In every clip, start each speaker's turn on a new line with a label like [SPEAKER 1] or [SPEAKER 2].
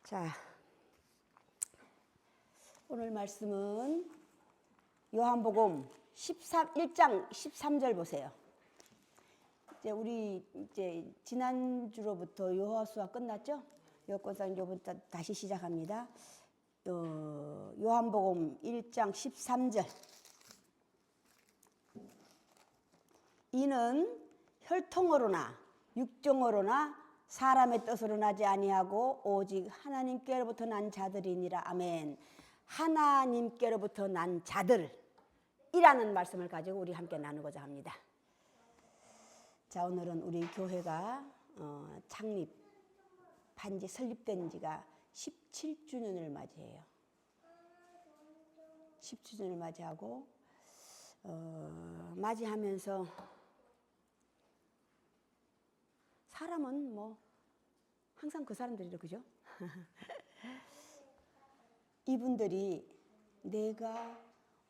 [SPEAKER 1] 자, 오늘 말씀은 요한복음 1장 13절 보세요. 우리 지난주로부터 여호수아 끝났죠? 여호수아 요번부터 다시 시작합니다. 요한복음 1장 13절. 이는 혈통으로나 육정으로나 사람의 뜻으로 나지 아니하고 오직 하나님께로부터 난 자들이니라. 아멘. 하나님께로부터 난 자들이라는 말씀을 가지고 우리 함께 나누고자 합니다. 자, 오늘은 우리 교회가 창립한 지 설립된 지가 17주년을 맞이해요. 17주년을 맞이하고 맞이하면서 사람은 뭐 항상 그 사람들이죠, 그죠? 이분들이 내가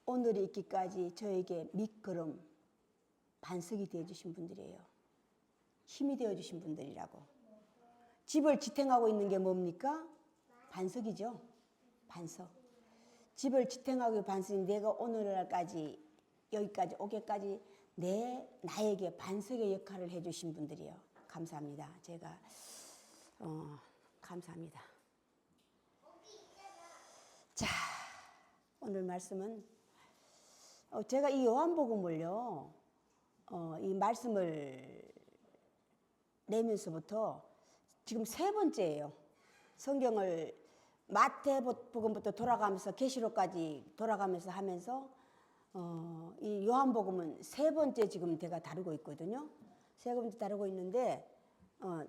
[SPEAKER 1] 오늘이 있기까지 저에게 밑거름, 반석이 되어주신 분들이에요. 힘이 되어주신 분들이라고. 집을 지탱하고 있는 게 뭡니까? 반석이죠. 반석. 집을 지탱하고 있는 반석이 내가 오늘날까지 여기까지 오게까지 나에게 반석의 역할을 해주신 분들이에요. 감사합니다. 제가 감사합니다. 자, 오늘 말씀은 제가 이 요한복음을요, 이 말씀을 내면서부터 지금 세 번째예요. 성경을 마태복음부터 돌아가면서 계시록까지 돌아가면서 하면서 이 요한복음은 세 번째 지금 제가 다루고 있거든요. 세 번째 다루고 있는데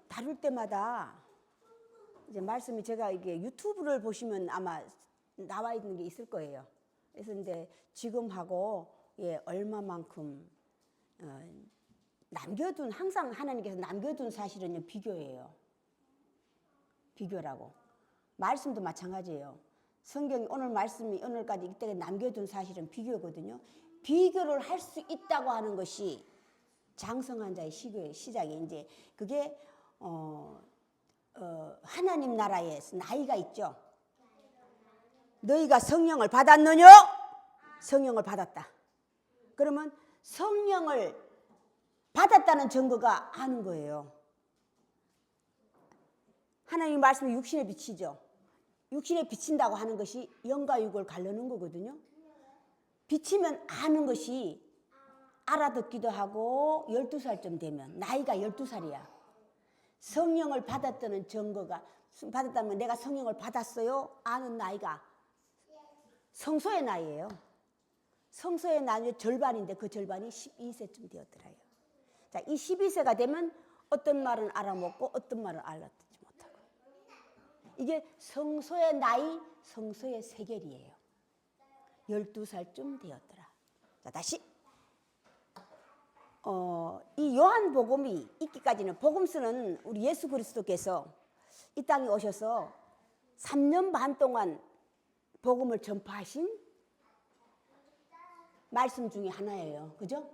[SPEAKER 1] 다룰 때마다 이제 말씀이 제가 이게 유튜브를 보시면 아마 나와 있는 게 있을 거예요. 그래서 이제 지금 하고 얼마만큼 남겨둔, 항상 하나님께서 남겨둔 사실은요, 비교예요. 비교라고. 말씀도 마찬가지예요. 성경이 오늘 말씀이 오늘까지 이때까지 남겨둔 사실은 비교거든요. 비교를 할 수 있다고 하는 것이 장성한 자의 시작이 이제 그게 하나님 나라에 나이가 있죠. 너희가 성령을 받았느냐? 성령을 받았다. 그러면 성령을 받았다는 증거가 아는 거예요. 하나님 말씀이 육신에 비치죠. 육신에 비친다고 하는 것이 영과 육을 가르는 거거든요. 비치면 아는 것이 알아듣기도 하고 12살쯤 되면 나이가 12살이야. 성령을 받았다는 증거가 받았다면 내가 성령을 받았어요. 아는 나이가 성소의 나이예요. 성소의 나이의 절반인데 그 절반이 12세쯤 되었더라요. 자, 이 12세가 되면 어떤 말은 알아먹고 어떤 말은 알아듣지 못하고. 이게 성소의 나이, 성소의 세겔이에요. 12살쯤 되었더라. 자, 다시. 이 요한복음이 있기까지는 복음서는 우리 예수 그리스도께서 이 땅에 오셔서 3년 반 동안 복음을 전파하신 말씀 중에 하나예요. 그죠?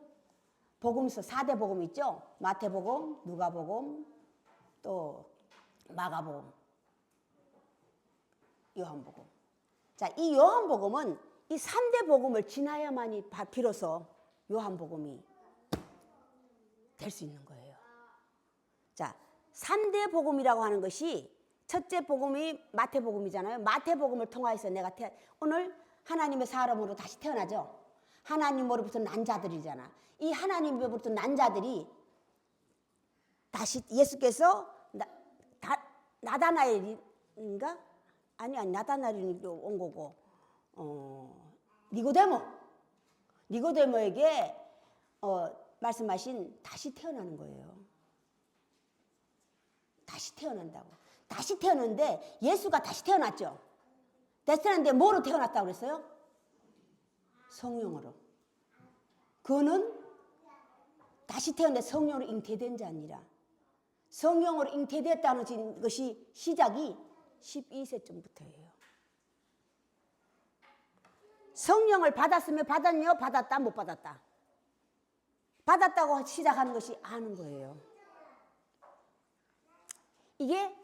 [SPEAKER 1] 복음서 4대 복음 있죠? 마태복음, 누가복음, 또 마가복음, 요한복음. 자, 이 요한복음은 이 3대 복음을 지나야만이 비로소 요한복음이 될 수 있는 거예요. 자, 3대 복음이라고 하는 것이 첫째 복음이 마태복음이잖아요. 마태복음을 통하여서 내가 오늘 하나님의 사람으로 다시 태어나죠. 하나님으로부터 난 자들이잖아. 이 하나님으로부터 난 자들이 다시 예수께서 나다나엘인가? 아니 나다나엘이 온 거고 니고데모에게 말씀하신 다시 태어나는 거예요. 다시 태어난다고. 다시 태어났는데 예수가 다시 태어났죠. 다시 태어났는데 뭐로 태어났다고 그랬어요? 성령으로. 그거는 다시 태어났는데 성령으로 잉태된 자 아니라 성령으로 잉태됐다는 것이 시작이 12세쯤부터예요. 성령을 받았으면 받았냐? 받았다? 못 받았다? 받았다고 시작하는 것이 아는 거예요. 이게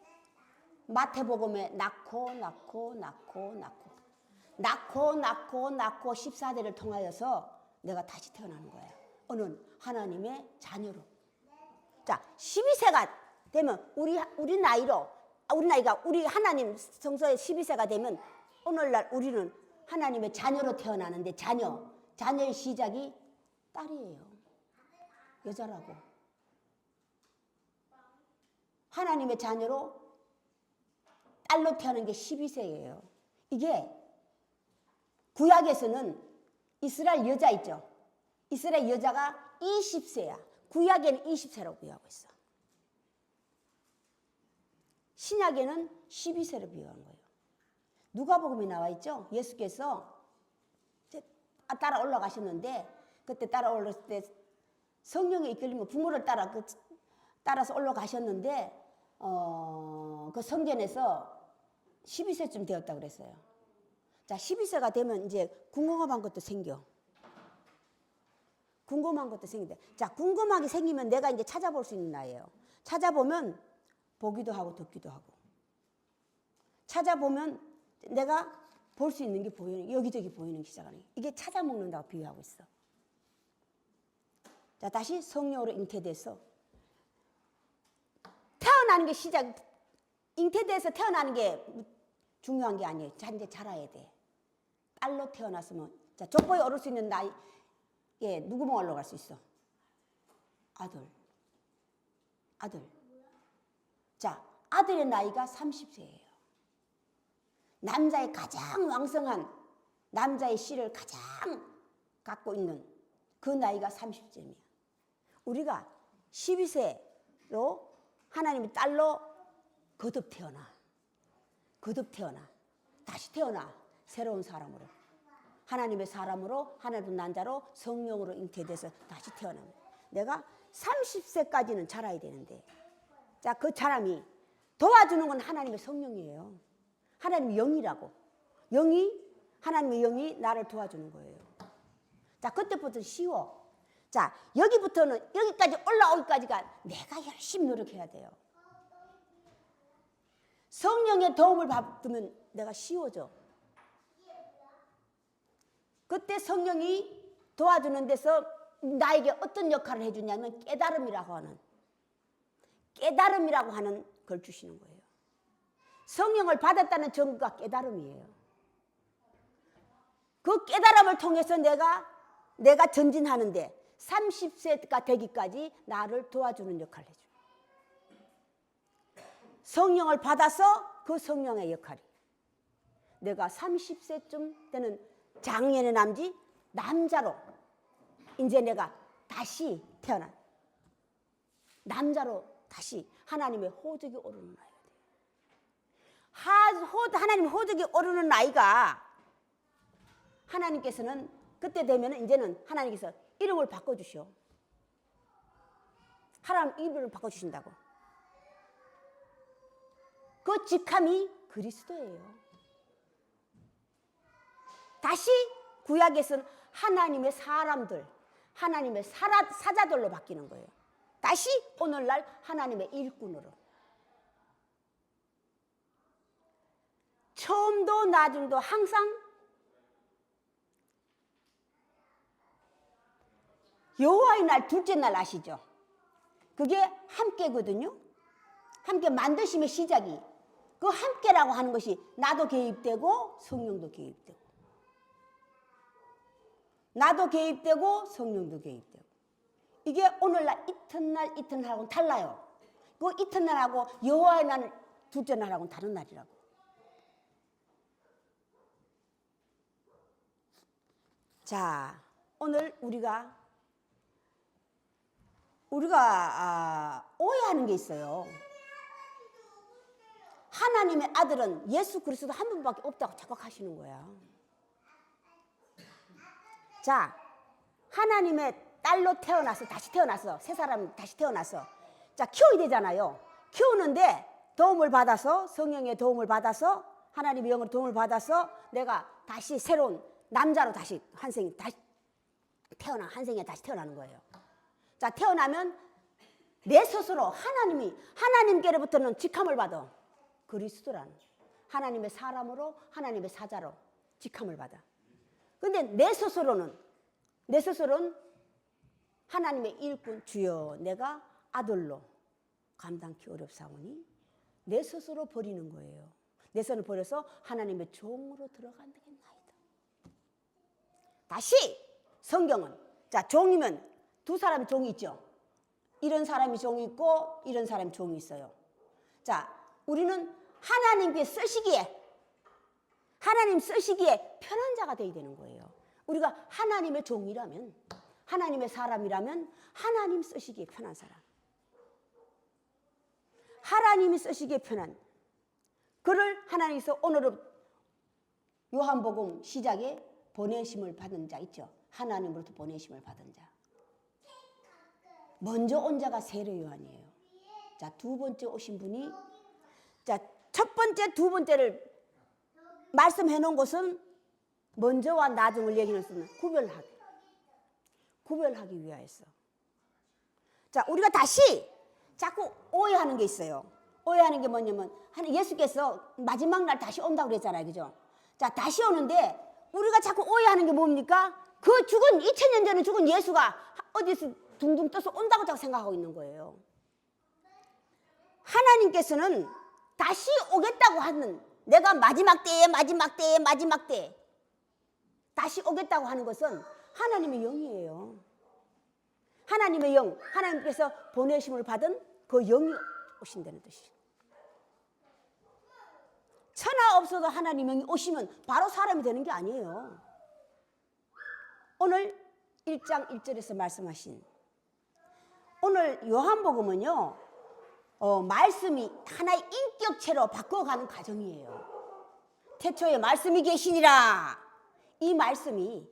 [SPEAKER 1] 마태복음에 낳고 14대를 통하여서 내가 다시 태어나는 거예요. 어느 하나님의 자녀로. 자, 12세가 되면 우리 나이가 우리 하나님 성소에 12세가 되면 오늘날 우리는 하나님의 자녀로 태어나는데 자녀의 시작이 딸이에요. 여자라고. 하나님의 자녀로 딸로 태어난 게 12세예요. 이게 구약에서는 이스라엘 여자 있죠. 이스라엘 여자가 20세야. 구약에는 20세라고 비유하고 있어. 신약에는 12세로 비유한 거예요. 누가복음에 나와 있죠. 예수께서 따라 올라가셨는데 그때 따라 올랐을 때 성령에 이끌리면 부모를 따라서 올라가셨는데 그 성전에서 12세쯤 되었다고 그랬어요. 자, 12세가 되면 이제 궁금한 것도 생겨. 궁금한 것도 생긴대. 자, 궁금하게 생기면 내가 이제 찾아볼 수 있는 나이예요. 찾아보면 보기도 하고 듣기도 하고. 찾아보면 내가 볼 수 있는 게 보이는, 여기저기 보이는 시작하는 게. 이게 찾아먹는다고 비유하고 있어. 자, 다시 성령으로 잉태돼서 태어나는 게 잉태돼서 태어나는 게 중요한 게 아니에요. 이제 자라야 돼. 딸로 태어났으면, 자, 족보에 오를 수 있는 나이, 예, 누구만 올라갈 수 있어? 아들. 자, 아들의 나이가 30세예요. 남자의 가장 왕성한 남자의 씨를 가장 갖고 있는 그 나이가 30세입니다. 우리가 12세로 하나님의 딸로 거듭 태어나. 다시 태어나. 새로운 사람으로. 하나님의 사람으로, 하나님의 난자로, 성령으로 잉태돼서 다시 태어납니다. 내가 30세까지는 자라야 되는데, 자, 그 사람이 도와주는 건 하나님의 성령이에요. 하나님의 영이라고. 하나님의 영이 나를 도와주는 거예요. 자, 그때부터는 쉬워. 자, 여기까지 올라오기까지가 내가 열심히 노력해야 돼요. 성령의 도움을 받으면 내가 쉬워져. 그때 성령이 도와주는 데서 나에게 어떤 역할을 해주냐면 깨달음이라고 하는 걸 주시는 거예요. 성령을 받았다는 증거가 깨달음이에요. 그 깨달음을 통해서 내가 전진하는데 30세가 되기까지 나를 도와주는 역할을 해줘요. 성령을 받아서 그 성령의 역할이. 내가 30세쯤 되는 장년의 남자로 이제 내가 다시 태어난 남자로 다시 하나님의 호적이 오르는 나이가 돼요. 하나님의 호적이 오르는 나이가 하나님께서는 그때 되면 이제는 하나님께서 이름을 바꿔주셔. 하나님 이름을 바꿔주신다고. 그 직함이 그리스도예요. 다시 구약에서는 하나님의 사람들, 하나님의 사자들로 바뀌는 거예요. 다시 오늘날 하나님의 일꾼으로. 처음도 나중도 항상 여호와의 날 둘째 날 아시죠? 그게 함께거든요. 함께 만드심의 시작이. 그 함께라고 하는 것이 나도 개입되고 성령도 개입되고. 나도 개입되고 성령도 개입되고. 이게 오늘날 이튿날하고는 달라요. 그 이튿날하고 여호와의 날 둘째 날하고는 다른 날이라고. 자, 오늘 우리가 오해하는 게 있어요. 하나님의 아들은 예수 그리스도 한 분밖에 없다고 착각하시는 거야. 자, 하나님의 딸로 태어나서 다시 태어나서 새 사람 다시 태어나서 자, 키워야 되잖아요. 키우는데 도움을 받아서 성령의 도움을 받아서 하나님의 영으로 도움을 받아서 내가 다시 새로운 남자로 다시 환생에 다시 태어나는 거예요. 자, 태어나면 내 스스로 하나님께로부터는 직함을 받아. 그리스도라는 하나님의 사람으로 하나님의 사자로 직함을 받아. 근데 내 스스로는 하나님의 일꾼 주여 내가 아들로 감당키 어렵사오니 내 스스로 버리는 거예요. 내 손을 버려서 하나님의 종으로 들어간다 했나이다. 다시 성경은 자 종이면 두 사람이 종이 있죠. 이런 사람이 종이 있고 이런 사람이 종이 있어요. 자 우리는 하나님 쓰시기에 편한 자가 되어야 되는 거예요. 우리가 하나님의 종이라면 하나님의 사람이라면 하나님 쓰시기에 편한 사람. 하나님이 쓰시기에 편한 그를 하나님께서 오늘은 요한복음 시작에 보내심을 받은 자 있죠. 하나님으로부터 보내심을 받은 자. 먼저 온 자가 세례 요한이에요. 자, 두 번째 오신 분이 자, 첫 번째, 두 번째를 말씀해 놓은 것은 먼저와 나중을 얘기를 쓰는 구별하기 위하여서. 자, 우리가 다시 자꾸 오해하는 게 있어요. 오해하는 게 뭐냐면 예수께서 마지막 날 다시 온다고 그랬잖아요. 그죠? 자, 다시 오는데 우리가 자꾸 오해하는 게 뭡니까? 그 죽은 2000년 전에 죽은 예수가 어디서 둥둥 떠서 온다고 자꾸 생각하고 있는 거예요. 하나님께서는 다시 오겠다고 하는 내가 마지막 때에 다시 오겠다고 하는 것은 하나님의 영이에요. 하나님의 영, 하나님께서 보내심을 받은 그 영이 오신다는 뜻이에요. 천하 없어도 하나님 영이 오시면 바로 사람이 되는 게 아니에요. 오늘 1장 1절에서 말씀하신 오늘 요한복음은요. 말씀이 하나의 인격체로 바꿔가는 과정이에요. 태초에 말씀이 계시니라. 이 말씀이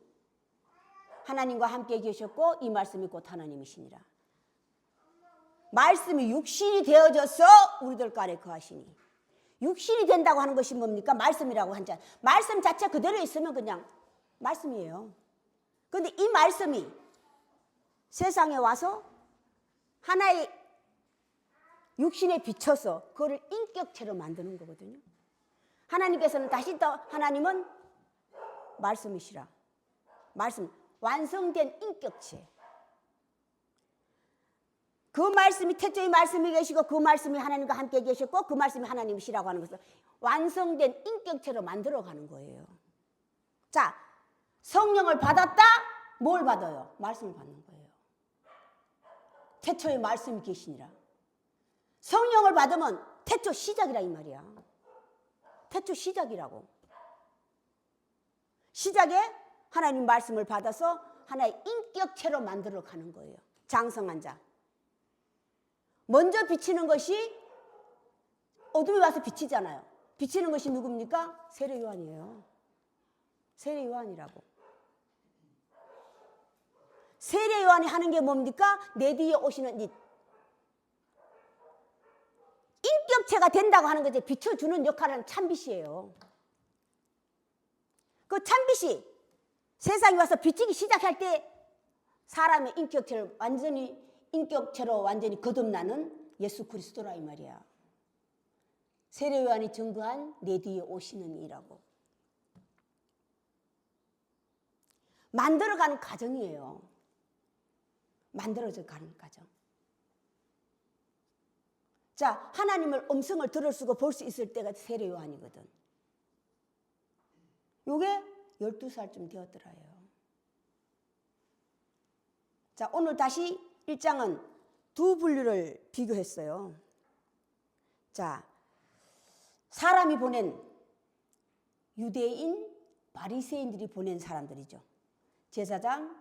[SPEAKER 1] 하나님과 함께 계셨고 이 말씀이 곧 하나님이시니라. 말씀이 육신이 되어져서 우리들 간에 거하시니. 육신이 된다고 하는 것이 뭡니까? 말씀이라고 한 자. 말씀 자체 그대로 있으면 그냥 말씀이에요. 그런데 이 말씀이 세상에 와서 하나의 육신에 비춰서 그거를 인격체로 만드는 거거든요. 하나님께서는 다시 또 하나님은 말씀이시라. 말씀, 완성된 인격체. 그 말씀이 태초에 말씀이 계시고 그 말씀이 하나님과 함께 계셨고 그 말씀이 하나님이시라고 하는 것을 완성된 인격체로 만들어가는 거예요. 자, 성령을 받았다? 뭘 받아요? 말씀을 받는 거예요. 태초에 말씀이 계시니라. 성령을 받으면 태초 시작이라 이 말이야. 태초 시작이라고. 시작에 하나님 말씀을 받아서 하나의 인격체로 만들어가는 거예요. 장성한 자. 먼저 비치는 것이 어둠이 와서 비치잖아요. 비치는 것이 누굽니까? 세례 요한이에요. 세례 요한이라고. 세례 요한이 하는 게 뭡니까? 내 뒤에 오시는 이 인격체가 된다고 하는 것에 비춰주는 역할은 참빛이에요. 그 참빛이 세상에 와서 비치기 시작할 때 사람의 인격체로 완전히 거듭나는 예수 그리스도라 이 말이야. 세례 요한이 증거한 내 뒤에 오시는 이라고. 만들어가는 과정이에요. 만들어져 가는 과정. 자, 하나님을 음성을 들을 수고 볼 수 있을 때가 세례 요한이거든. 요게 12살쯤 되었더라요. 자, 오늘 다시 1장은 두 분류를 비교했어요. 자, 사람이 보낸 유대인, 바리새인들이 보낸 사람들이죠. 제사장,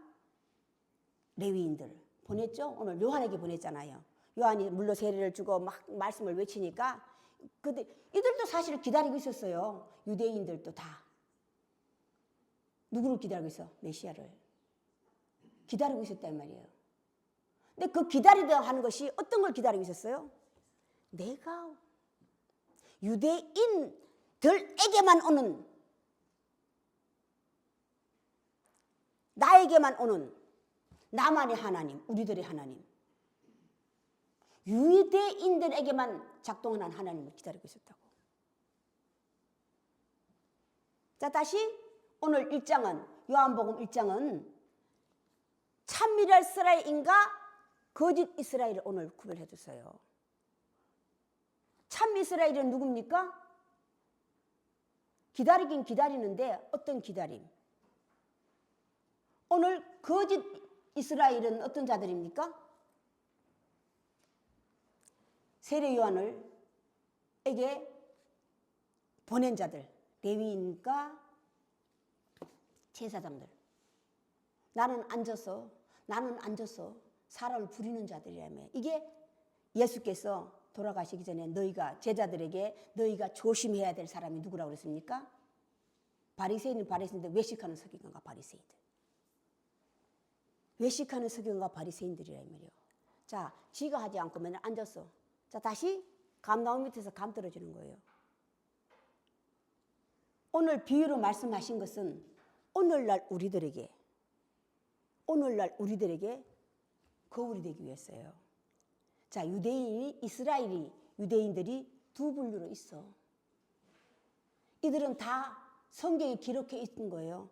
[SPEAKER 1] 레위인들 보냈죠. 오늘 요한에게 보냈잖아요. 요한이 물로 세례를 주고 막 말씀을 외치니까 근데 이들도 사실 기다리고 있었어요. 유대인들도 다. 누구를 기다리고 있어? 메시아를. 기다리고 있었단 말이에요. 근데 그 기다리다 하는 것이 어떤 걸 기다리고 있었어요? 내가 유대인들에게만 오는 나에게만 오는 나만의 하나님, 우리들의 하나님. 유대인들에게만 작동하는 하나님을 기다리고 있었다고. 자, 다시 오늘 1장은 요한복음 1장은 참미랄 이스라엘인가 거짓 이스라엘을 오늘 구별해 줬어요. 참 이스라엘은 누굽니까? 기다리긴 기다리는데 어떤 기다림? 오늘 거짓 이스라엘은 어떤 자들입니까? 세례 요한을 에게 보낸 자들, 레위인과 제사장들. 나는 앉아서 사람을 부리는 자들이라며. 이게 예수께서 돌아가시기 전에 너희가 제자들에게 너희가 조심해야 될 사람이 누구라고 그랬습니까? 바리새인인데 외식하는 서기관과 바리새인들. 외식하는 서기관과 바리새인들이라 이 말이요. 자, 지가 하지 않고 맨날 앉았어. 자, 다시 감나무 밑에서 감 떨어지는 거예요. 오늘 비유로 말씀하신 것은 오늘날 우리들에게 거울이 되기 위해서예요. 자, 유대인들이 두 분류로 있어. 이들은 다 성경에 기록해 있는 거예요.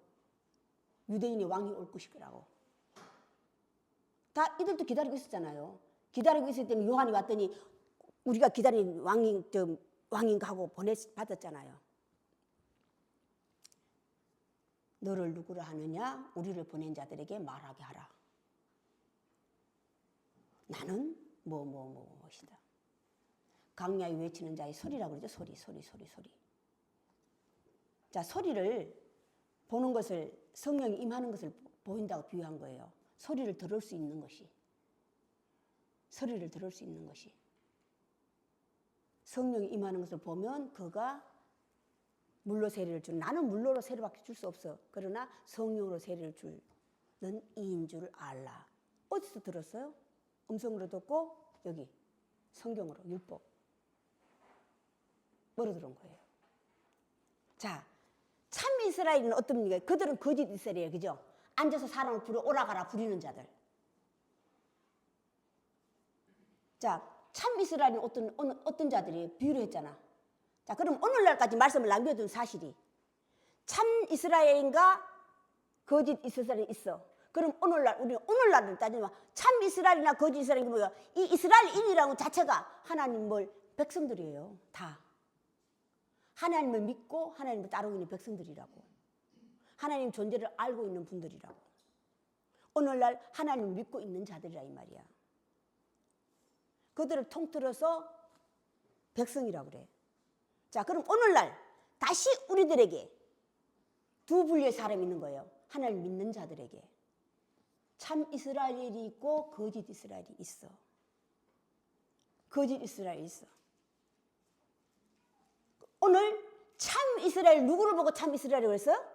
[SPEAKER 1] 유대인의 왕이 올 것이라고. 다 이들도 기다리고 있었잖아요. 기다리고 있을 때는 요한이 왔더니 우리가 기다린 왕인가 하고 받았잖아요. 너를 누구로 하느냐? 우리를 보낸 자들에게 말하게 하라. 나는 뭐시다. 강야에 외치는 자의 소리라고 그러죠. 소리. 자, 소리를 보는 것을 성령이 임하는 것을 보인다고 비유한 거예요. 소리를 들을 수 있는 것이. 성령이 임하는 것을 보면 그가 물로 세례를 줄. 나는 물로 세례밖에 줄 수 없어. 그러나 성령으로 세례를 줄는 이인 줄 알라. 어디서 들었어요? 음성으로 듣고 여기 성경으로 율법. 뭐로 들은 거예요? 자, 참 이스라엘은 어떻습니까? 그들은 거짓 이스라엘이에요. 그죠? 앉아서 사람을 부려 오라가라 부리는 자들. 자, 참 이스라엘은 어떤 자들이 비유를 했잖아. 자, 그럼 오늘날까지 말씀을 남겨둔 사실이 참 이스라엘인가 거짓 이스라엘이 있어. 그럼 오늘날을 따지면 참 이스라엘이나 거짓 이스라엘이 뭐야? 이 이스라엘인이라는 자체가 하나님 백성들이에요. 다. 하나님을 믿고 하나님을 따르고 있는 백성들이라고. 하나님 존재를 알고 있는 분들이라고. 오늘날 하나님을 믿고 있는 자들이라 이 말이야. 그들을 통틀어서 백성이라고 그래. 자, 그럼 오늘날 다시 우리들에게 두 분류의 사람이 있는 거예요. 하나님을 믿는 자들에게. 참 이스라엘이 있고 거짓 이스라엘이 있어. 거짓 이스라엘이 있어. 오늘 참 이스라엘 누구를 보고 참 이스라엘이라고 했어요?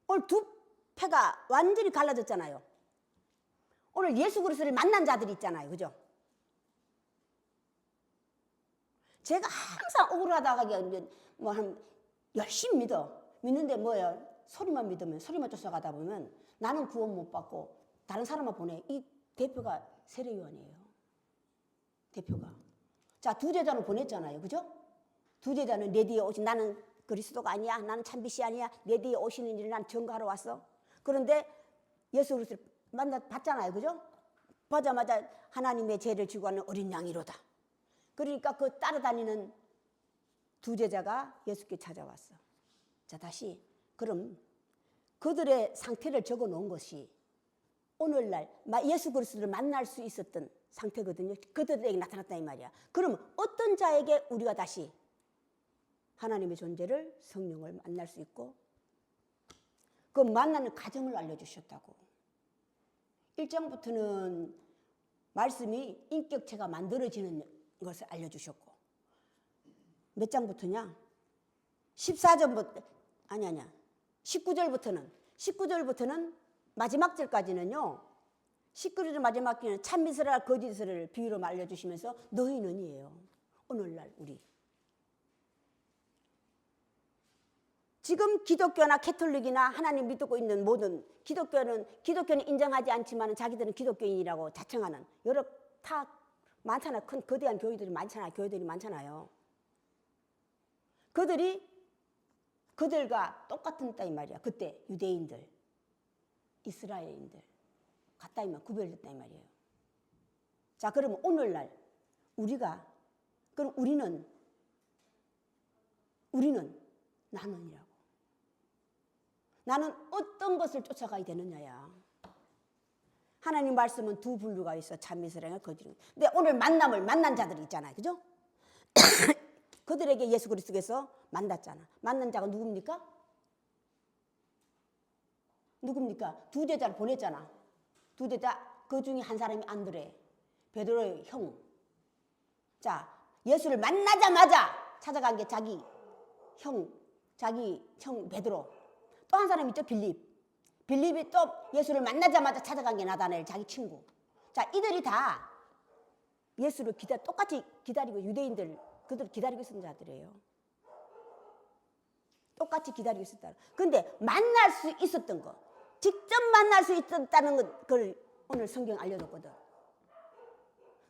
[SPEAKER 1] 오늘 두 패가 완전히 갈라졌잖아요. 오늘 예수 그리스도를 만난 자들이 있잖아요. 그죠? 제가 항상 억울하다가 열심히 믿는데 뭐예요? 소리만 믿으면 소리만 쫓아가다 보면 나는 구원 못 받고 다른 사람만 보내. 이 대표가 세례 요한이에요. 대표가. 자, 두 제자는 보냈잖아요. 그죠? 두 제자는 내 뒤에 오신 나는 그리스도가 아니야. 나는 참빛이 아니야. 내 뒤에 오시는 일을 난 전가하러 왔어. 그런데 예수 그리스도를 봤잖아요. 그죠? 보자마자 하나님의 죄를 지고 하는 어린 양이로다. 그러니까 그 따라다니는 두 제자가 예수께 찾아왔어. 자, 다시 그럼 그들의 상태를 적어 놓은 것이 오늘날 예수 그리스도를 만날 수 있었던 상태거든요. 그들에게 나타났다 이 말이야. 그럼 어떤 자에게 우리가 다시 하나님의 존재를 성령을 만날 수 있고 그 만나는 과정을 알려주셨다고. 1장부터는 말씀이 인격체가 만들어지는 것을 알려주셨고 몇 장부터냐? 19절부터는 마지막 절까지는요. 19절 마지막 절은 참 이스라엘 거짓 이스라엘 비유로 알려주시면서 너희는이에요. 오늘날 우리 지금 기독교나 캐톨릭이나 하나님 믿고 있는 모든 기독교는 인정하지 않지만 자기들은 기독교인이라고 자청하는 여러 많잖아. 큰 거대한 교회들이 많잖아요. 그들이 그들과 똑같았다 이 말이야. 그때 유대인들, 이스라엘인들 같다 이면 구별됐다 이 말이에요. 자, 그러면 오늘날 그럼 우리는 나는이라고. 나는 어떤 것을 쫓아가야 되느냐야. 하나님 말씀은 두 분류가 있어. 참이 사랑과 거짓. 근데 오늘 만난 자들이 있잖아요. 그죠? 그들에게 예수 그리스도께서 만났잖아. 만난 자가 누굽니까? 두 제자를 보냈잖아. 두 제자, 그 중에 한 사람이 안드레, 베드로의 형. 자, 예수를 만나자마자 찾아간 게 자기 형 베드로. 또 한 사람 있죠, 빌립이 또 예수를 만나자마자 찾아간 게 나다나엘, 자기 친구. 자, 이들이 다 예수를 똑같이 기다리고, 유대인들 그들 기다리고 있었던 자들이에요. 똑같이 기다리고 있었다. 근데 만날 수 있었던 거, 직접 만날 수 있었다는 걸 오늘 성경 알려줬거든.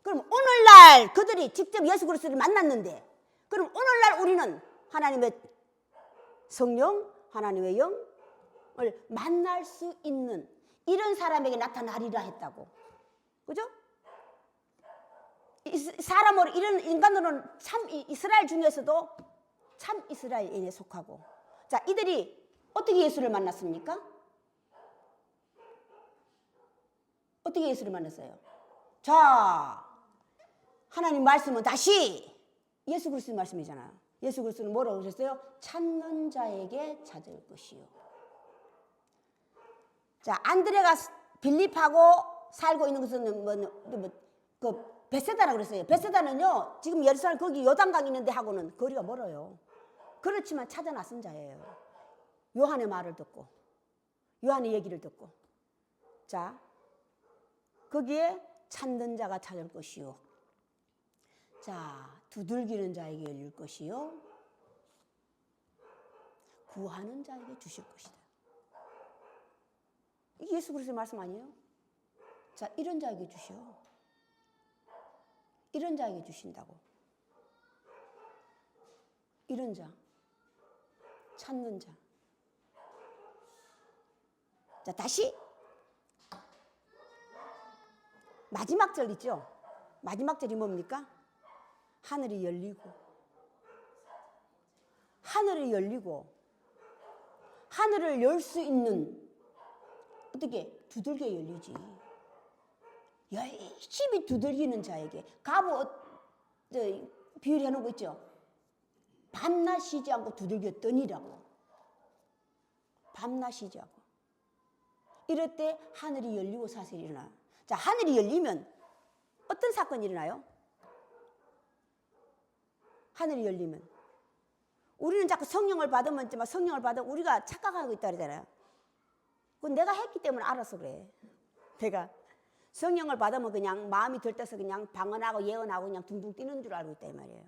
[SPEAKER 1] 그럼 오늘날 그들이 직접 예수 그리스도를 만났는데, 그럼 오늘날 우리는 하나님의 성령, 하나님의 영을 만날 수 있는 이런 사람에게 나타나리라 했다고. 그죠? 사람으로, 이런 인간으로는 참 이스라엘 중에서도 참 이스라엘인에 속하고. 자, 이들이 어떻게 예수를 만났습니까? 어떻게 예수를 만났어요? 자, 하나님 말씀은 다시 예수 그리스도 말씀이잖아요. 예수 그리스도는 뭐라고 그러셨어요? 찾는 자에게 찾을 것이요. 자, 안드레가 빌립하고 살고 있는 것은 베세다라고 그랬어요. 베세다는요, 지금 예루살렘 거기 요단강 있는 데하고는 거리가 멀어요. 그렇지만 찾아 나선 자예요. 요한의 말을 듣고, 요한의 얘기를 듣고. 자, 거기에 찾는 자가 찾을 것이요. 자, 두들기는 자에게 열릴 것이요. 구하는 자에게 주실 것이다. 이게 예수 그리스도의 말씀 아니에요? 자, 이런 자에게 주시오. 이런 자에게 주신다고. 이런 자, 찾는 자. 자, 다시 마지막 절 있죠? 마지막 절이 뭡니까? 하늘이 열리고, 하늘을 열 수 있는, 어떻게? 두들겨 열리지. 열심히 두들기는 자에게. 갑옷 비유를 해놓은 거 있죠? 밤낮 쉬지 않고 두들겼더니라고. 밤낮 쉬지 않고. 이럴 때 하늘이 열리고 사슬이 일어나. 자, 하늘이 열리면 어떤 사건이 일어나요? 하늘이 열리면 우리는 자꾸 성령을 받으면 우리가 착각하고 있다 그러잖아요. 그건 내가 했기 때문에 알아서 그래. 내가 성령을 받으면 그냥 마음이 들떠서 그냥 방언하고 예언하고 그냥 둥둥 뛰는 줄 알고 있다 이 말이에요.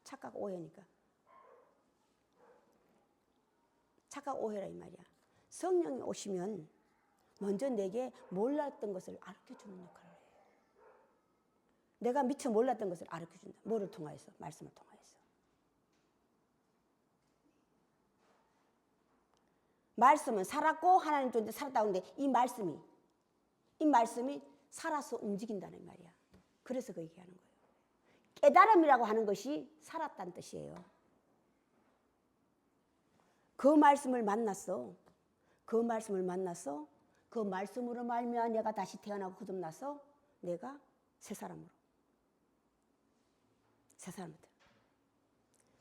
[SPEAKER 1] 착각 오해니까. 착각 오해라 이 말이야. 성령이 오시면 먼저 내게 몰랐던 것을 가르쳐주는 역할을 해요. 내가 미처 몰랐던 것을 가르쳐준다. 뭐를 통하여서? 말씀을 통하여서. 말씀은 살았고 하나님 존재 살았다고 하는데 이 말씀이 살아서 움직인다는 말이야. 그래서 그 얘기하는 거예요. 깨달음이라고 하는 것이 살았다는 뜻이에요. 그 말씀을 만났어. 그 말씀으로 말미암아 내가 다시 태어나고 거듭나서 내가 새 사람으로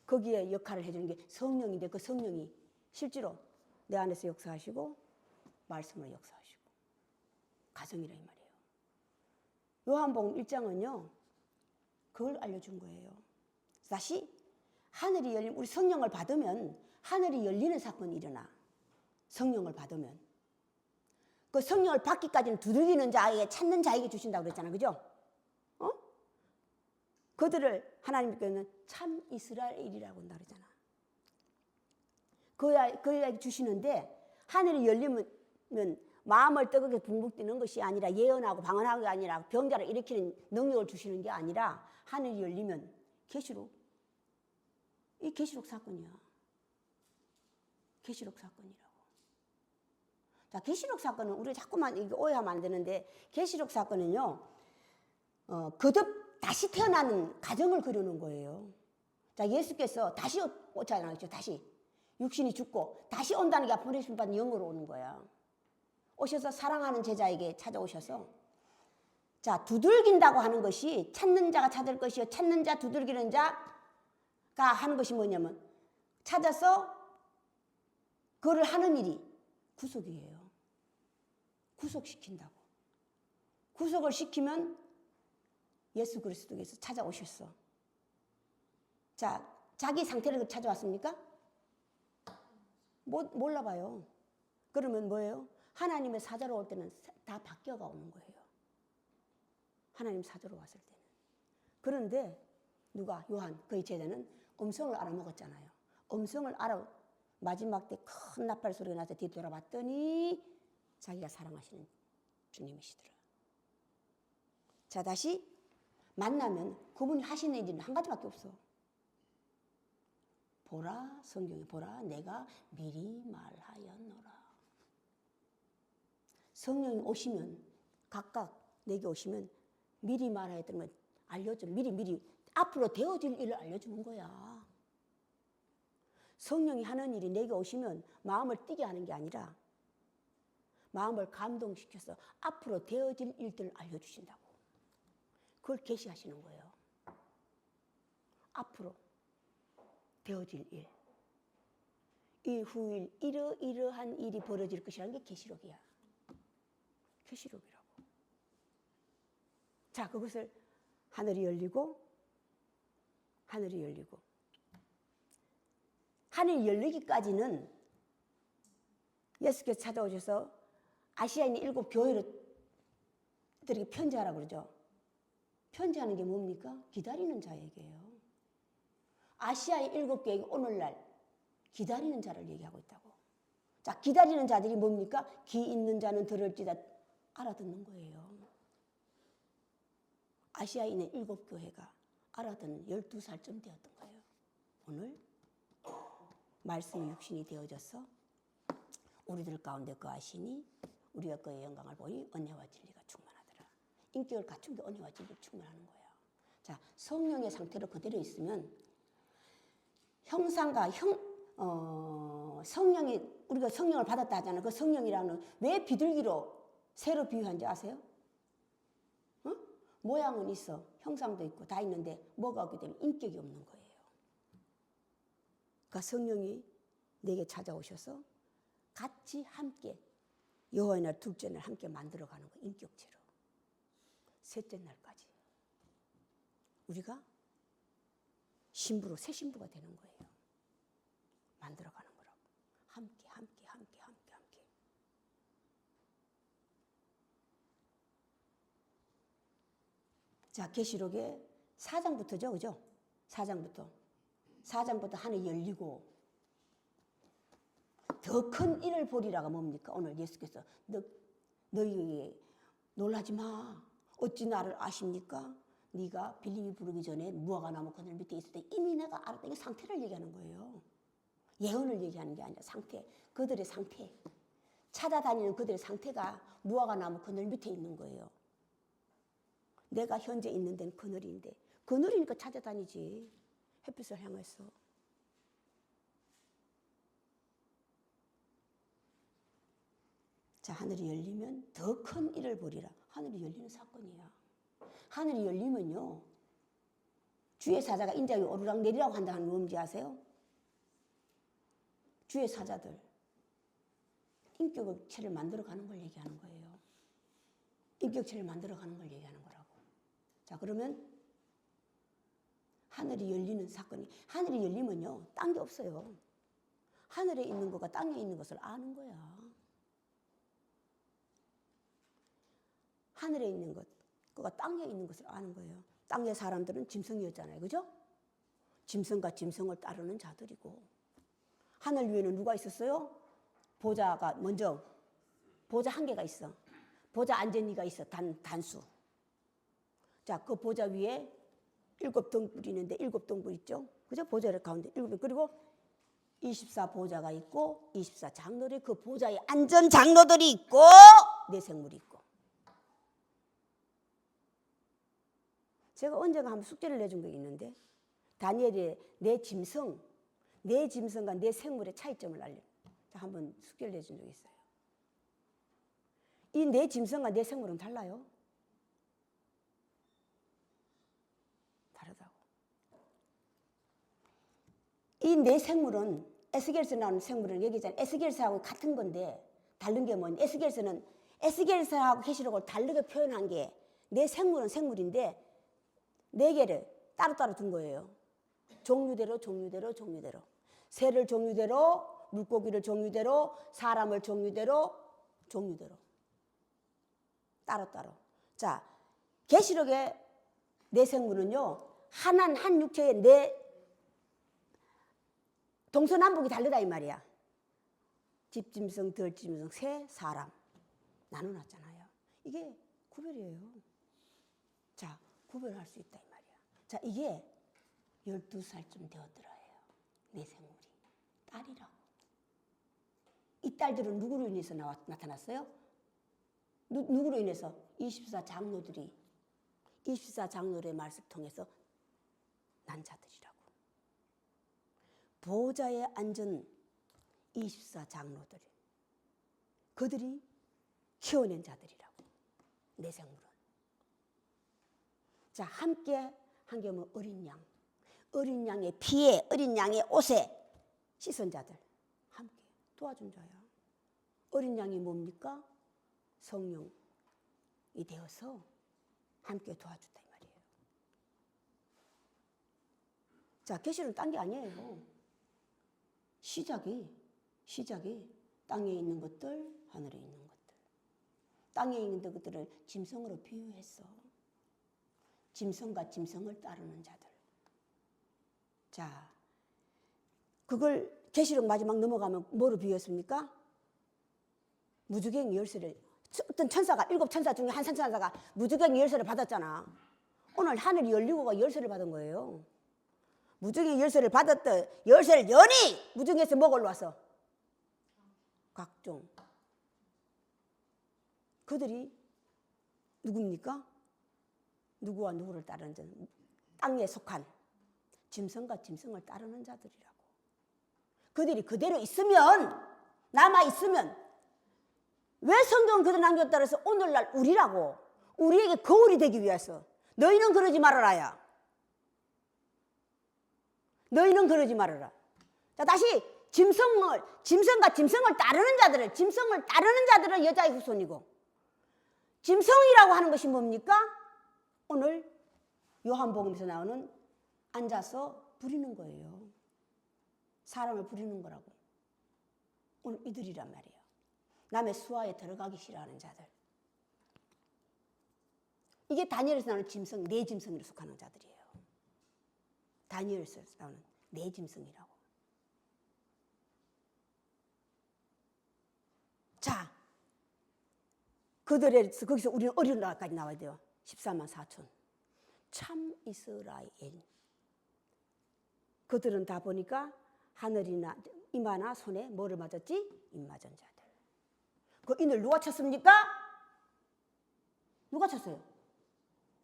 [SPEAKER 1] 거기에 역할을 해주는 게 성령인데, 그 성령이 실제로 내 안에서 역사하시고 말씀으로 역사하시고 가정이라 이 말이에요. 요한복음 1장은요 그걸 알려준 거예요. 다시 하늘이 열리면, 우리 성령을 받으면 하늘이 열리는 사건이 일어나. 성령을 받으면 그 성령을 받기까지는 두들기는 자에게, 찾는 자에게 주신다고 그랬잖아. 그죠? 그들을 하나님께서는 참 이스라엘이라고 한다 그러잖아. 그에게 주시는데, 하늘이 열리면 마음을 뜨겁게 붕붕 뛰는 것이 아니라, 예언하고 방언하는 게 아니라, 병자를 일으키는 능력을 주시는 게 아니라, 하늘이 열리면 계시로 이 이 계시록 사건이야. 계시록 사건이라고. 자, 계시록 사건은 우리가 자꾸만 이게 오해하면 안 되는데, 계시록 사건은요, 거듭 다시 태어나는 가정을 그려놓은 거예요. 자, 예수께서 다시 오잖아요. 다시. 육신이 죽고 다시 온다는 게 보내심 받은 영으로 오는 거야. 오셔서 사랑하는 제자에게 찾아오셔서, 자, 두들긴다고 하는 것이 찾는 자가 찾을 것이요, 찾는 자, 두들기는 자가 하는 것이 뭐냐면, 찾아서 그거를 하는 일이 구속이에요. 구속시킨다고. 구속을 시키면 예수 그리스도께서 찾아오셨어. 자, 자기 상태를 찾아왔습니까? 몰라봐요. 그러면 뭐예요? 하나님의 사자로 올 때는 다 바뀌어가 오는 거예요. 하나님 사자로 왔을 때는. 그런데 누가? 요한, 그의 제자는 음성을 알아먹었잖아요. 음성을 마지막 때 큰 나팔 소리가 나서 뒤돌아봤더니 자기가 사랑하시는 주님이시더라. 자, 다시 만나면 그분이 하시는 일은 한 가지밖에 없어. 보라, 성경에 보라, 내가 미리 말하였노라. 성령이 오시면, 각각 내게 오시면 미리 말하였던 걸 알려줘. 미리 앞으로 되어질 일을 알려주는 거야. 성령이 하는 일이 내게 오시면 마음을 뛰게 하는 게 아니라 마음을 감동시켜서 앞으로 되어질 일들을 알려주신다고. 그걸 계시하시는 거예요. 앞으로 되어질 일. 이 후일 이러이러한 일이 벌어질 것이라는 게 계시록이야. 계시록이라고. 자, 그것을 하늘이 열리고 하늘이 열리기까지는 예수께서 찾아오셔서 아시아에 있는 7 교회들에게 편지하라고 그러죠. 편지하는 게 뭡니까? 기다리는 자에게요. 아시아의 7 교회가 오늘날 기다리는 자를 얘기하고 있다고. 자, 기다리는 자들이 뭡니까? 귀 있는 자는 들을지다 알아듣는 거예요. 아시아에 있는 7 교회가 알아듣는 12살쯤 되었던 거예요. 오늘 말씀이 육신이 되어져서 우리들 가운데 거하시니 우리가 그의 영광을 보니 은혜와 진리가 충만하더라. 인격을 갖춘 게 은혜와 진리가 충만하는 거예요. 자, 성령의 상태로 그대로 있으면 형상과 성령이, 우리가 성령을 받았다 하잖아요. 그 성령이라는 왜 비둘기로 새로 비유한지 아세요? 어? 모양은 있어. 형상도 있고 다 있는데 뭐가 없기 때문에 인격이 없는 거예요. 그러니까 성령이 내게 찾아오셔서 같이 함께 여호와의 날 둘째 날 함께 만들어가는 거예요. 인격체로. 셋째 날까지. 우리가 신부로 새 신부가 되는 거예요. 만들어가는 거라고. 함께. 자, 계시록의 4장부터죠. 그죠? 4장부터 하늘이 열리고 더 큰 일을 보리라가 뭡니까? 오늘 예수께서 너희 놀라지 마. 어찌 나를 아십니까? 네가 빌립이 부르기 전에 무화과 나무 그늘 밑에 있을 때 이미 내가 알았다. 이 상태를 얘기하는 거예요. 예언을 얘기하는 게 아니라 상태. 그들의 상태. 찾아다니는 그들의 상태가 무화과 나무 그늘 밑에 있는 거예요. 내가 현재 있는 데는 그늘인데 그늘이니까 찾아다니지. 햇빛을 향해서. 자, 하늘이 열리면 더 큰 일을 보리라. 하늘이 열리는 사건이야. 하늘이 열리면요, 주의 사자가 인자 위에 오르락 내리라고 한다는 뭔지 아세요? 주의 사자들 인격체를 만들어가는 걸 얘기하는 거예요. 인격체를 만들어가는 걸 얘기하는 거라고. 자, 그러면 하늘이 열리는 사건이, 하늘이 열리면요 딴 게 없어요. 하늘에 있는 것과 땅에 있는 것을 아는 거야. 하늘에 있는 것, 그가 땅에 있는 것을 아는 거예요. 땅의 사람들은 짐승이었잖아요. 그죠? 짐승과 짐승을 따르는 자들이고, 하늘 위에는 누가 있었어요? 보좌가 먼저, 보좌 한 개가 있어. 보좌 앉은 이가 있어. 단수. 자, 그 보좌 위에 7 등불이 있는데 7 등불 있죠? 그죠? 보좌 가운데 7명. 그리고 24 보좌가 있고 24 장로들이 그 보좌에 앉은 장로들이 있고 내 생물이 있고. 제가 언젠가 한번 숙제를 내준 게 있는데 다니엘의 내 짐승과 내 생물의 차이점을 한번 숙제를 내준 적이 있어요. 이 내 짐승과 내 생물은 달라요. 다르다고. 이 내 생물은 에스겔에서 나오는 생물은 얘기잖아요. 에스겔서하고 같은 건데 다른 게 뭐냐? 에스겔서하고 계시록을 다르게 표현한 게 내 생물은 생물인데 네 개를 따로따로 둔 거예요. 종류대로. 새를 종류대로, 물고기를 종류대로, 사람을 종류대로. 따로따로. 자, 계시록의 내 생물은요. 한 육체의 내 동서남북이 다르다 이 말이야. 집짐승, 들짐승, 새, 사람 나눠놨잖아요. 이게 구별이에요. 자, 구별할 수 있다 이 말이야. 자, 이게 12살쯤 되었더라요. 내 생물이 딸이라고. 이 딸들은 누구로 인해서 나타났어요? 누구로 인해서? 24 장로들이 24 장로의 말씀을 통해서 난 자들이라고. 보좌에 앉은 24 장로들, 그들이 키워낸 자들이라고. 내 생물은. 자, 함께 한 게 뭐 어린 양의 피에, 어린 양의 옷에 씻은 자들, 함께 도와준 자야. 어린 양이 뭡니까? 성령이 되어서 함께 도와준다 이 말이에요. 자, 계시록은 딴 게 아니에요. 시작이 땅에 있는 것들, 하늘에 있는 것들. 땅에 있는 것들을 짐승으로 비유했어. 짐승과 짐승을 따르는 자들. 자, 그걸 계시록 마지막 넘어가면 뭐로 비유했습니까? 무주갱이 열쇠를, 어떤 천사가, 7천사 중에 한 천사가 무주갱이 열쇠를 받았잖아. 오늘 하늘이 열리고가 열쇠를 받은 거예요. 무주갱이 열쇠를 받았던 열쇠를 여니 무주갱에서 뭐가 올라왔어? 각종. 그들이 누굽니까? 누구와 누구를 따르는 자? 땅에 속한 짐승과 짐승을 따르는 자들이라고. 그들이 그대로 있으면, 남아 있으면, 왜 성경은 그들 남겼다 그래서 오늘날 우리라고, 우리에게 거울이 되기 위해서. 너희는 그러지 말아라야. 너희는 그러지 말아라. 자, 다시 짐승과 짐승을 따르는 자들은 여자의 후손이고, 짐승이라고 하는 것이 뭡니까? 오늘 요한복음에서 나오는 앉아서 부리는 거예요. 사람을 부리는 거라고. 오늘 이들이란 말이에요. 남의 수하에 들어가기 싫어하는 자들. 이게 다니엘에서 나오는 짐승, 내 짐승으로 속하는 자들이에요. 다니엘에서 나오는 내 짐승이라고. 자, 그들에서 거기서 우리는 어린 나라까지 나와야 돼요. 14만 4천. 참 이스라엘. 그들은 다 보니까 하늘이나 이마나 손에 뭐를 맞았지? 입 맞은 자들. 그 인을 누가 쳤습니까? 누가 쳤어요?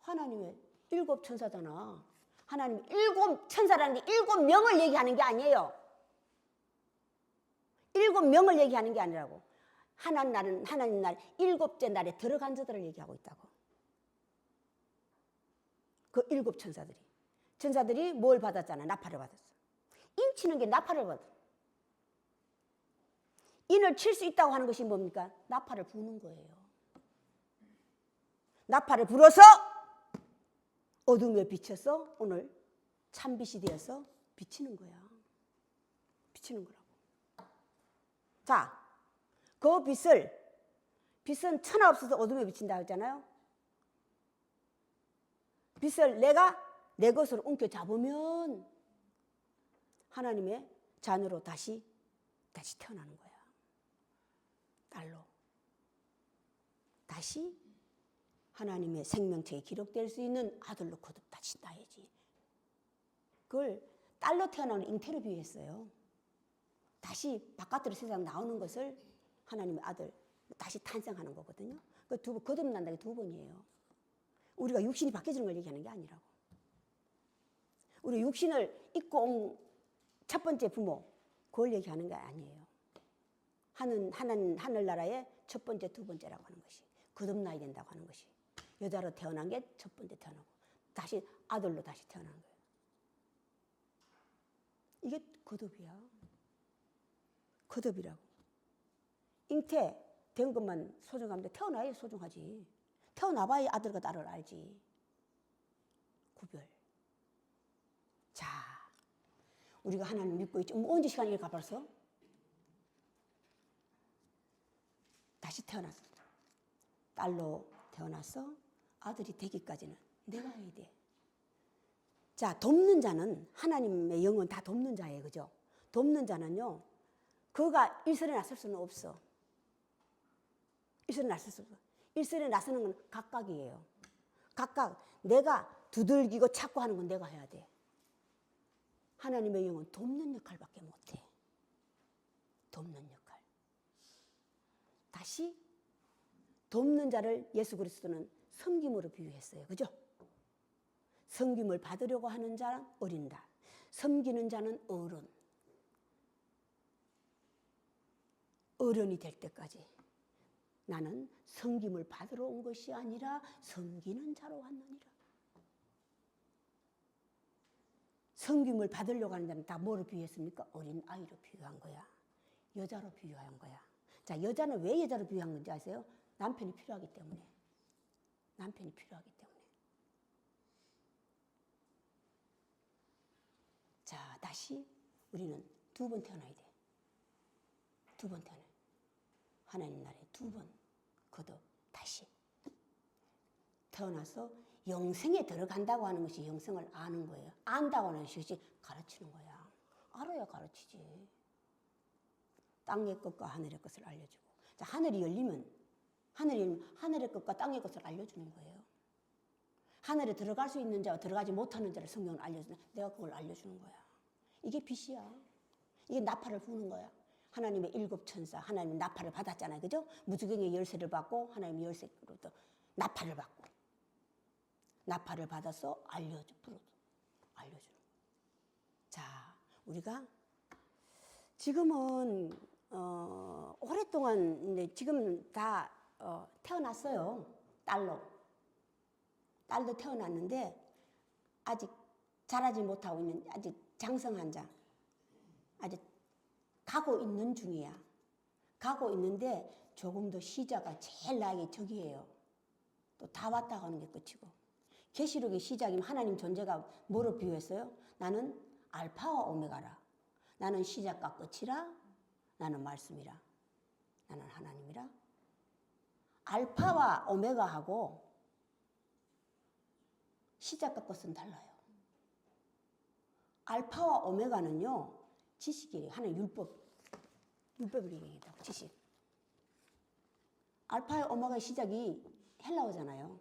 [SPEAKER 1] 하나님의 7천사잖아. 하나님 7천사라는 게 7명을 얘기하는 게 아니에요. 7명을 얘기하는 게 아니라고. 하나님 날 7째 날에 들어간 자들을 얘기하고 있다고. 그 7천사들이. 천사들이 뭘 받았잖아. 나팔을 받았어. 인 치는 게 나팔을 받아. 인을 칠 수 있다고 하는 것이 뭡니까? 나팔을 부는 거예요. 나팔을 불어서 어둠에 비쳐서 오늘 참빛이 되어서 비치는 거야. 비치는 거라고. 자, 그 빛은 천하 없어서 어둠에 비친다 했잖아요. 빛을 내가 내 것으로 옮겨 잡으면 하나님의 자녀로 다시 태어나는 거야. 딸로. 다시 하나님의 생명체에 기록될 수 있는 아들로 거듭 다시 나야지. 그걸 딸로 태어나는 잉태로 비유했어요. 다시 바깥으로 세상 나오는 것을 하나님의 아들 다시 탄생하는 거거든요. 그 두 번, 거듭난다는 게 두 번이에요. 우리가 육신이 바뀌어지는 걸 얘기하는 게 아니라고. 우리 육신을 입고 온 첫 번째 부모, 그걸 얘기하는 게 아니에요. 하늘나라의 첫 번째, 두 번째라고 하는 것이 거듭나야 된다고 하는 것이 여자로 태어난 게 첫 번째 태어나고 다시 아들로 다시 태어난 거예요. 이게 거듭이야. 거듭이라고. 잉태된 것만 소중한데 태어나야 소중하지. 태어나봐야 아들과 딸을 알지. 구별. 자, 우리가 하나님 믿고 있죠. 언제 시간이 이렇게 가버렸어? 다시 태어났어. 딸로 태어났어. 아들이 되기까지는 내가 해야 돼. 자, 돕는 자는 하나님의 영은 다 돕는 자예요. 그죠? 돕는 자는요. 그가 일선에 나설 수는 없어. 일선에 나설 수 없어. 일선에 나서는 건 각각이에요. 각각 내가 두들기고 찾고 하는 건 내가 해야 돼. 하나님의 영은 돕는 역할밖에 못해. 돕는 역할. 다시 돕는 자를 예수 그리스도는 섬김으로 비유했어요. 그죠? 섬김을 받으려고 하는 자는 어린다. 섬기는 자는 어른. 어른이 될 때까지 나는 섬김을 받으러 온 것이 아니라 섬기는 자로 왔느니라. 섬김을 받으려고 하는 자는 다 뭐로 비유했습니까? 어린 아이로 비유한 거야. 여자로 비유한 거야. 자, 여자는 왜 여자로 비유한 건지 아세요? 남편이 필요하기 때문에. 남편이 필요하기 때문에. 자, 다시 우리는 두 번 태어나야 돼. 두 번 태어나요. 하나님 나라에 두 번 거듭 다시 태어나서 영생에 들어간다고 하는 것이 영생을 아는 거예요. 안다고 하는 것이 가르치는 거야. 알아야 가르치지. 땅의 것과 하늘의 것을 알려주고. 자, 하늘이 열리면 하늘의 것과 땅의 것을 알려주는 거예요. 하늘에 들어갈 수 있는 자와 들어가지 못하는 자를 성경은 알려주는, 내가 그걸 알려주는 거야. 이게 빛이야. 이게 나팔을 부는 거야. 하나님의 일곱 천사, 하나님 나팔을 받았잖아요. 그죠? 무주경의 열쇠를 받고 하나님 열쇠로부터 나팔을 받고 나팔을 받아서 알려주는 거야. 자, 우리가 지금은 오랫동안 이제 지금 다 태어났어요. 딸도 태어났는데 아직 자라지 못하고 있는 아직 장성한 자, 아직 가고 있는 중이야. 가고 있는데 조금 더 시자가 제일 나에게 적이에요. 또 다 왔다 가는 게 끝이고. 계시록의 시작이면 하나님 존재가 뭐로 비유했어요? 나는 알파와 오메가라. 나는 시작과 끝이라. 나는 말씀이라. 나는 하나님이라. 알파와 오메가하고 시작과 끝은 달라요. 알파와 오메가는요, 지식이에요. 하나의 율법을 얘기한다고, 지식. 알파와 오메가의 시작이 헬라어잖아요.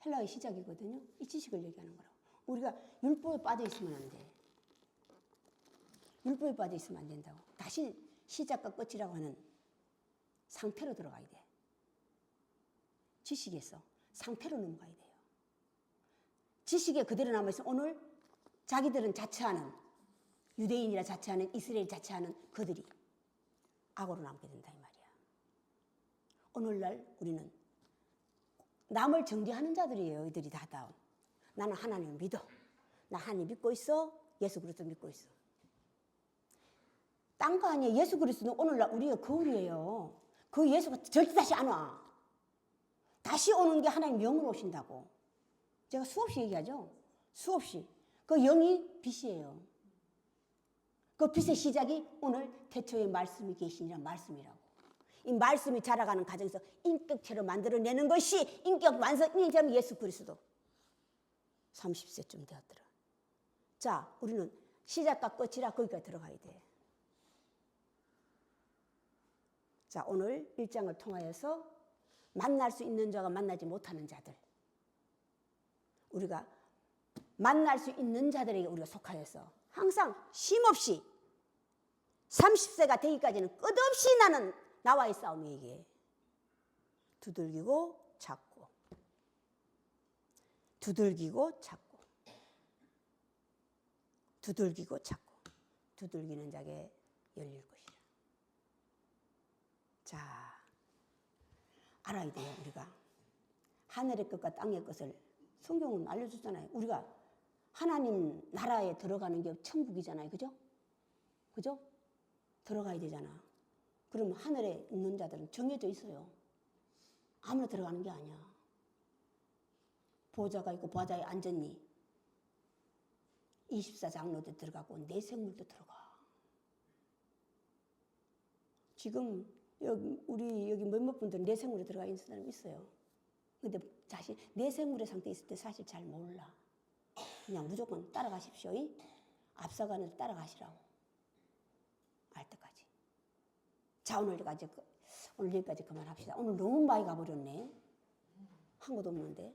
[SPEAKER 1] 헬라어의 시작이거든요. 이 지식을 얘기하는 거라고. 우리가 율법에 빠져 있으면 안 돼. 율법에 빠져 있으면 안 된다고. 다시 시작과 끝이라고 하는 상태로 들어가야 돼. 지식에서 상태로 넘어가야 돼요. 지식에 그대로 남아있으면 오늘 자기들은 자처하는, 유대인이라 자처하는, 이스라엘 자처하는 그들이 악으로 남게 된다 이 말이야. 오늘날 우리는 남을 정죄하는 자들이에요. 이들이 다. 나는 하나님을 믿어. 나 하나님 믿고 있어. 예수 그리스도 믿고 있어. 딴 거 아니에요. 예수 그리스도는 오늘날 우리가 거울이에요. 그 예수가 절대 다시 안 와. 다시 오는 게 하나님 영으로 오신다고. 제가 수없이 얘기하죠. 수없이. 그 영이 빛이에요. 그 빛의 시작이 오늘 태초에 말씀이 계시니라 말씀이라고. 이 말씀이 자라가는 과정에서 인격체로 만들어내는 것이 인격 완성이 되면 예수 그리스도. 30세쯤 되었더라. 자, 우리는 시작과 끝이라 거기까지 들어가야 돼. 자, 오늘 1장을 통하여서 만날 수 있는 자가 만나지 못하는 자들. 우리가 만날 수 있는 자들에게 우리가 속하여서 항상 쉼없이 30세가 되기까지는 끝없이 나는 나와의 싸움이 이게. 두들기고 찾고, 두들기고 찾고, 두들기고 찾고, 두들기는 자에게 열릴 것이라. 자, 알아야 돼요. 우리가 하늘의 것과 땅의 것을 성경은 알려줬잖아요. 우리가 하나님 나라에 들어가는 게 천국이잖아요. 그죠? 그죠? 들어가야 되잖아. 그러면 하늘에 있는 자들은 정해져 있어요. 아무나 들어가는 게 아니야. 보좌가 있고 보좌에 앉았니? 24장로도 들어가고 내 생물도 들어가. 지금 우리 여기 몇몇 분들은 내 생물에 들어가 있는 사람이 있어요. 근데 내 생물의 상태에 있을 때 사실 잘 몰라. 그냥 무조건 따라가십시오. 앞서가는 따라가시라고. 알 때까지. 자, 오늘 여기까지 그만합시다. 오늘 너무 많이 가버렸네. 한 것도 없는데.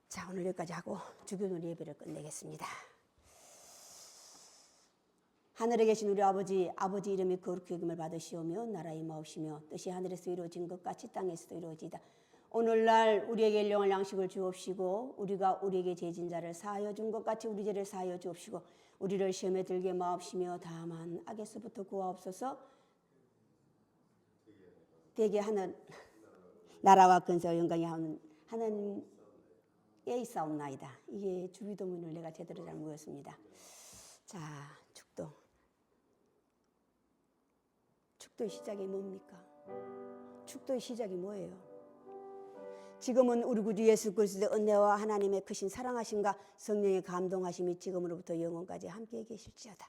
[SPEAKER 1] 자, 오늘 여기까지 하고 주기도문 예배를 끝내겠습니다. 하늘에 계신 우리 아버지 이름이 거룩히 여김을 받으시오며 나라의 마옵시며 뜻이 하늘에서 이루어진 것 같이 땅에서도 이루어지이다. 오늘날 우리에게 일용할 양식을 주옵시고 우리가 우리에게 죄진 자를 사하여 준 것 같이 우리 죄를 사하여 주옵시고 우리를 시험에 들게 마옵시며 다만 악에서부터 구하옵소서. 대개 하는 나라와 근세와 영광이 하나님께 있사옵나이다. 이게 주기도문을 내가 제대로 잘 모였습니다. 자, 축도의 시작이 뭡니까? 축도의 시작이 뭐예요? 지금은 우리 구주 예수 그리스도의 은혜와 하나님의 크신 사랑하심과 성령의 감동하심이 지금으로부터 영원까지 함께 계실지어다.